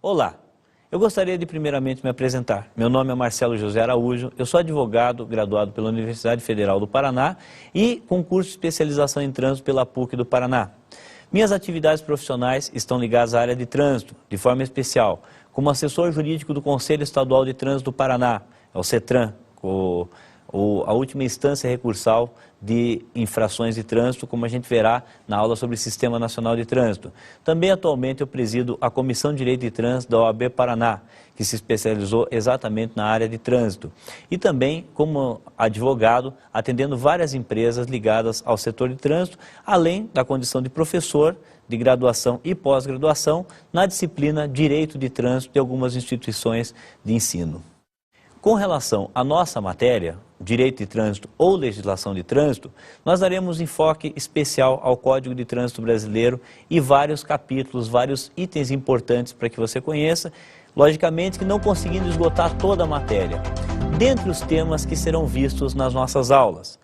Olá, eu gostaria de primeiramente me apresentar. Meu nome é Marcelo José Araújo, eu sou advogado graduado pela Universidade Federal do Paraná e com curso de especialização em trânsito pela PUC do Paraná. Minhas atividades profissionais estão ligadas à área de trânsito, de forma especial, como assessor jurídico do Conselho Estadual de Trânsito do Paraná, é o CETRAN, a última instância recursal de infrações de trânsito, como a gente verá na aula sobre o Sistema Nacional de Trânsito. Também atualmente eu presido a Comissão de Direito de Trânsito da OAB Paraná, que se especializou exatamente na área de trânsito. E também como advogado, atendendo várias empresas ligadas ao setor de trânsito, além da condição de professor de graduação e pós-graduação na disciplina Direito de Trânsito de algumas instituições de ensino. Com relação à nossa matéria, Direito de Trânsito ou Legislação de Trânsito, nós daremos enfoque especial ao Código de Trânsito Brasileiro e vários capítulos, vários itens importantes para que você conheça, logicamente que não conseguindo esgotar toda a matéria. Dentre os temas que serão vistos nas nossas aulas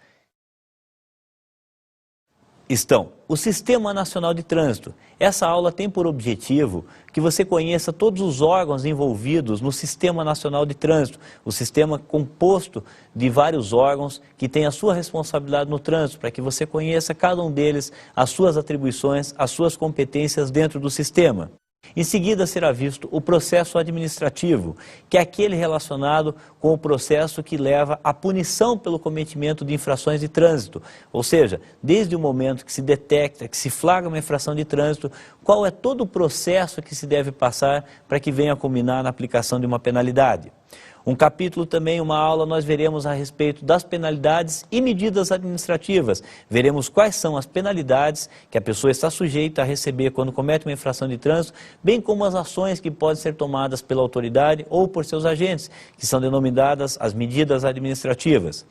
estão o Sistema Nacional de Trânsito. Essa aula tem por objetivo que você conheça todos os órgãos envolvidos no Sistema Nacional de Trânsito, o sistema composto de vários órgãos que têm a sua responsabilidade no trânsito, para que você conheça cada um deles, as suas atribuições, as suas competências dentro do sistema. Em seguida será visto o processo administrativo, que é aquele relacionado com o processo que leva à punição pelo cometimento de infrações de trânsito. Ou seja, desde o momento que se detecta, que se flagra uma infração de trânsito, qual é todo o processo que se deve passar para que venha a culminar na aplicação de uma penalidade. Um capítulo também, uma aula, nós veremos a respeito das penalidades e medidas administrativas. Veremos quais são as penalidades que a pessoa está sujeita a receber quando comete uma infração de trânsito, bem como as ações que podem ser tomadas pela autoridade ou por seus agentes, que são denominadas as medidas administrativas.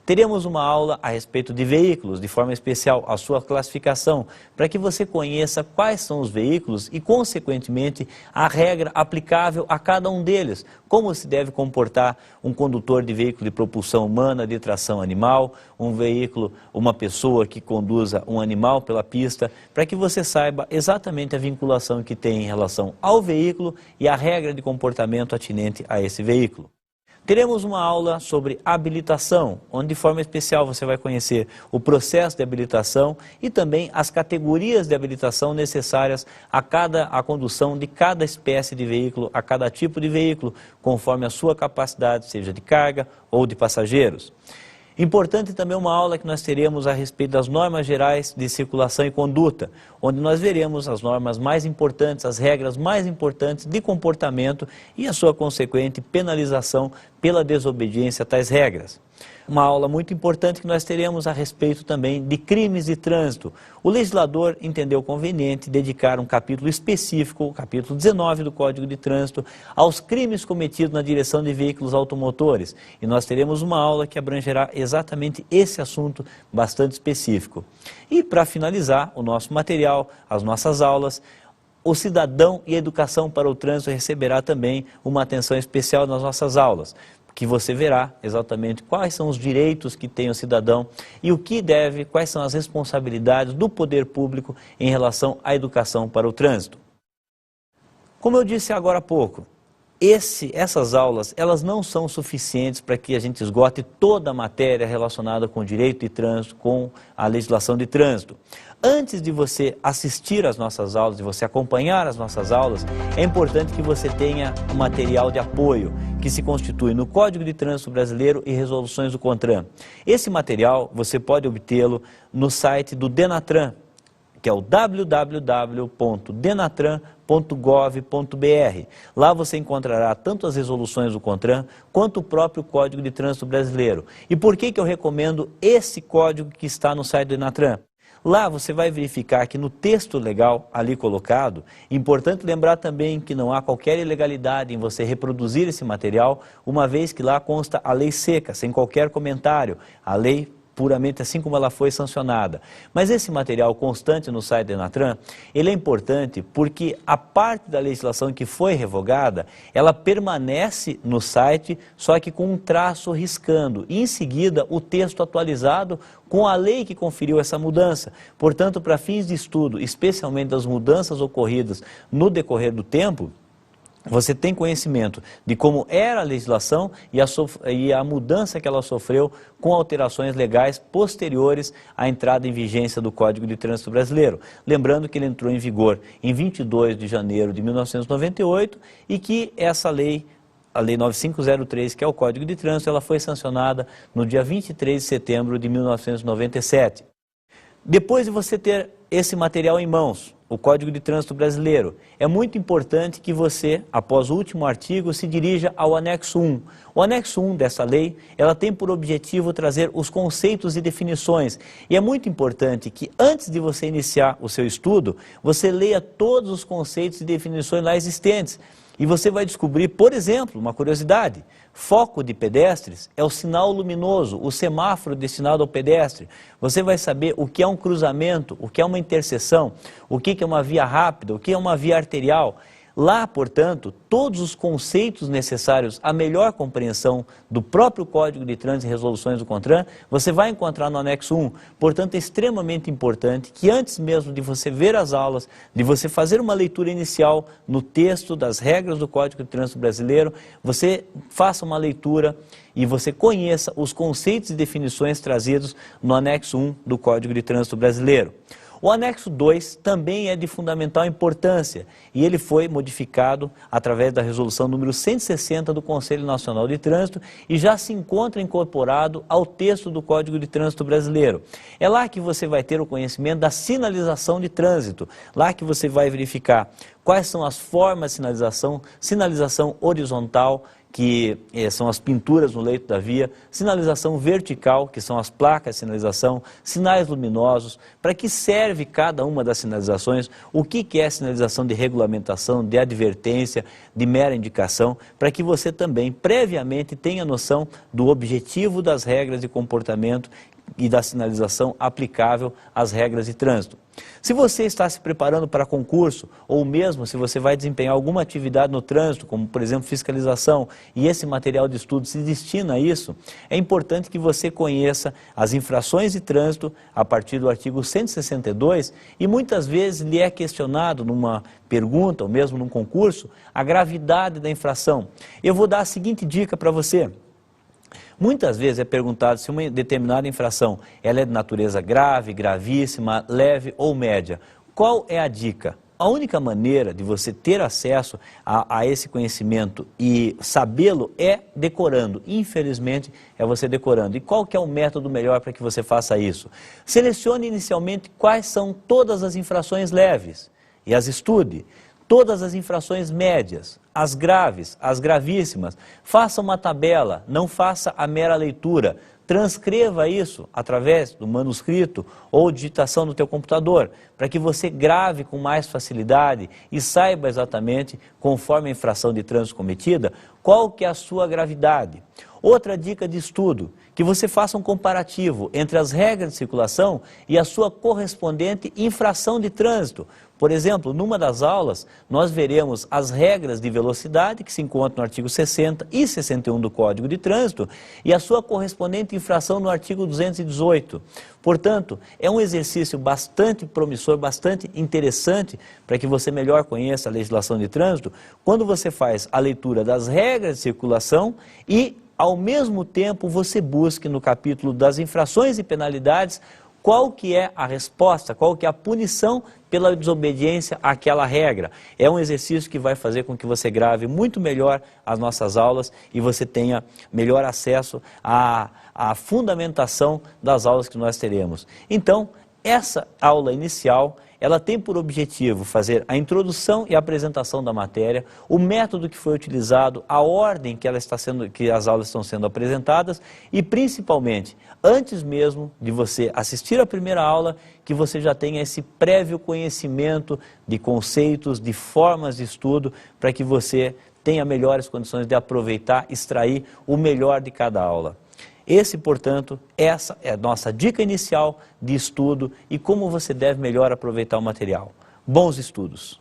Teremos uma aula a respeito de veículos, de forma especial a sua classificação, para que você conheça quais são os veículos e, consequentemente, a regra aplicável a cada um deles. Como se deve comportar um condutor de veículo de propulsão humana, de tração animal, um veículo, uma pessoa que conduza um animal pela pista, para que você saiba exatamente a vinculação que tem em relação ao veículo e a regra de comportamento atinente a esse veículo. Teremos uma aula sobre habilitação, onde de forma especial você vai conhecer o processo de habilitação e também as categorias de habilitação necessárias a condução de cada espécie de veículo, a cada tipo de veículo, conforme a sua capacidade, seja de carga ou de passageiros. Importante também uma aula que nós teremos a respeito das normas gerais de circulação e conduta, onde nós veremos as normas mais importantes, as regras mais importantes de comportamento e a sua consequente penalização pela desobediência a tais regras. Uma aula muito importante que nós teremos a respeito também de crimes de trânsito. O legislador entendeu conveniente dedicar um capítulo específico, o capítulo 19 do Código de Trânsito, aos crimes cometidos na direção de veículos automotores. E nós teremos uma aula que abrangerá exatamente esse assunto bastante específico. E para finalizar o nosso material, as nossas aulas, o cidadão e a educação para o trânsito receberá também uma atenção especial nas nossas aulas, que você verá exatamente quais são os direitos que tem o cidadão e o que deve, quais são as responsabilidades do poder público em relação à educação para o trânsito. Como eu disse agora há pouco, essas aulas, elas não são suficientes para que a gente esgote toda a matéria relacionada com o direito de trânsito, com a legislação de trânsito. Antes de você assistir às nossas aulas, de você acompanhar as nossas aulas, é importante que você tenha um material de apoio, que se constitui no Código de Trânsito Brasileiro e resoluções do CONTRAN. Esse material você pode obtê-lo no site do Denatran, que é o www.denatran.gov.br. Lá você encontrará tanto as resoluções do CONTRAN, quanto o próprio Código de Trânsito Brasileiro. E por que eu recomendo esse código que está no site do Denatran? Lá você vai verificar que no texto legal ali colocado, importante lembrar também que não há qualquer ilegalidade em você reproduzir esse material, uma vez que lá consta a lei seca, sem qualquer comentário, a lei puramente assim como ela foi sancionada. Mas esse material constante no site do Denatran, ele é importante porque a parte da legislação que foi revogada, ela permanece no site, só que com um traço riscando. E em seguida, o texto atualizado com a lei que conferiu essa mudança. Portanto, para fins de estudo, especialmente das mudanças ocorridas no decorrer do tempo, você tem conhecimento de como era a legislação e a mudança que ela sofreu com alterações legais posteriores à entrada em vigência do Código de Trânsito Brasileiro. Lembrando que ele entrou em vigor em 22 de janeiro de 1998 e que essa lei, a Lei 9503, que é o Código de Trânsito, ela foi sancionada no dia 23 de setembro de 1997. Depois de você ter esse material em mãos, o Código de Trânsito Brasileiro, é muito importante que você, após o último artigo, se dirija ao anexo 1. O anexo 1 dessa lei, ela tem por objetivo trazer os conceitos e definições. E é muito importante que antes de você iniciar o seu estudo, você leia todos os conceitos e definições lá existentes. E você vai descobrir, por exemplo, uma curiosidade, foco de pedestres é o sinal luminoso, o semáforo destinado ao pedestre. Você vai saber o que é um cruzamento, o que é uma interseção, o que é uma via rápida, o que é uma via arterial. Lá, portanto, todos os conceitos necessários à melhor compreensão do próprio Código de Trânsito e Resoluções do CONTRAN, você vai encontrar no anexo 1. Portanto, é extremamente importante que antes mesmo de você ver as aulas, de você fazer uma leitura inicial no texto das regras do Código de Trânsito Brasileiro, você faça uma leitura e você conheça os conceitos e definições trazidos no anexo 1 do Código de Trânsito Brasileiro. O anexo 2 também é de fundamental importância e ele foi modificado através da resolução número 160 do Conselho Nacional de Trânsito e já se encontra incorporado ao texto do Código de Trânsito Brasileiro. É lá que você vai ter o conhecimento da sinalização de trânsito, lá que você vai verificar quais são as formas de sinalização, sinalização horizontal, que são as pinturas no leito da via, sinalização vertical, que são as placas de sinalização, sinais luminosos, para que serve cada uma das sinalizações, o que é sinalização de regulamentação, de advertência, de mera indicação, para que você também previamente tenha noção do objetivo das regras de comportamento e da sinalização aplicável às regras de trânsito. Se você está se preparando para concurso, ou mesmo se você vai desempenhar alguma atividade no trânsito, como por exemplo fiscalização, e esse material de estudo se destina a isso, é importante que você conheça as infrações de trânsito a partir do artigo 162 e muitas vezes lhe é questionado numa pergunta ou mesmo num concurso a gravidade da infração. Eu vou dar a seguinte dica para você. Muitas vezes é perguntado se uma determinada infração ela é de natureza grave, gravíssima, leve ou média. Qual é a dica? A única maneira de você ter acesso a esse conhecimento e sabê-lo é decorando. Infelizmente, é você decorando. E qual que é o método melhor para que você faça isso? Selecione inicialmente quais são todas as infrações leves e as estude. Todas as infrações médias, as graves, as gravíssimas, faça uma tabela, não faça a mera leitura. Transcreva isso através do manuscrito ou digitação no teu computador, para que você grave com mais facilidade e saiba exatamente, conforme a infração de trânsito cometida, qual que é a sua gravidade. Outra dica de estudo, que você faça um comparativo entre as regras de circulação e a sua correspondente infração de trânsito. Por exemplo, numa das aulas, nós veremos as regras de velocidade, que se encontram no artigo 60 e 61 do Código de Trânsito, e a sua correspondente infração no artigo 218. Portanto, é um exercício bastante promissor, bastante interessante, para que você melhor conheça a legislação de trânsito, quando você faz a leitura das regras de circulação e, ao mesmo tempo, você busque no capítulo das infrações e penalidades qual que é a resposta, qual que é a punição pela desobediência àquela regra. É um exercício que vai fazer com que você grave muito melhor as nossas aulas e você tenha melhor acesso à fundamentação das aulas que nós teremos. Então, essa aula inicial, ela tem por objetivo fazer a introdução e a apresentação da matéria, o método que foi utilizado, a ordem que as aulas estão sendo apresentadas e, principalmente, antes mesmo de você assistir a primeira aula, que você já tenha esse prévio conhecimento de conceitos, de formas de estudo, para que você tenha melhores condições de aproveitar, extrair o melhor de cada aula. Portanto, essa é a nossa dica inicial de estudo e como você deve melhor aproveitar o material. Bons estudos!